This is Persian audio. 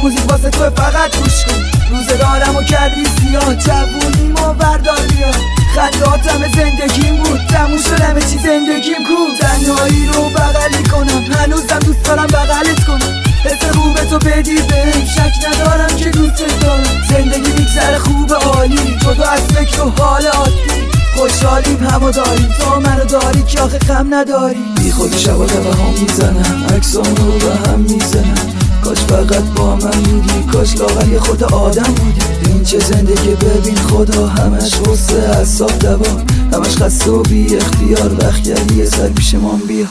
موزیک واسه تو فقط گوش کن. روزگارمو کردی زیاد، جوونیمو بردار بیا. خنداتم زندگیم بود، تموم شد همه چی زندگیم کو. تنهایی رو بغلی کنم، هنوزم دوست دارم بغلت کنم. حس خوب تو بدی بهم، شک ندارم که دوست دارم. زندگی میگذره خوب عالی، جدا از فکر و حال عادی. خوشحالیم همو داریم، تو منو داری که آخه غم نداری. بی خود شبا ها میزنم، عکسامون رو به هم میزنم. کاش فقط با من بودی، کاش لاغر یه خود آدم بودی. این چه زندگی ببین خدا، همش غصه اعصاب دوان، همش خسته و بی اختیار. وقت کردی یه سر پیش من بیا.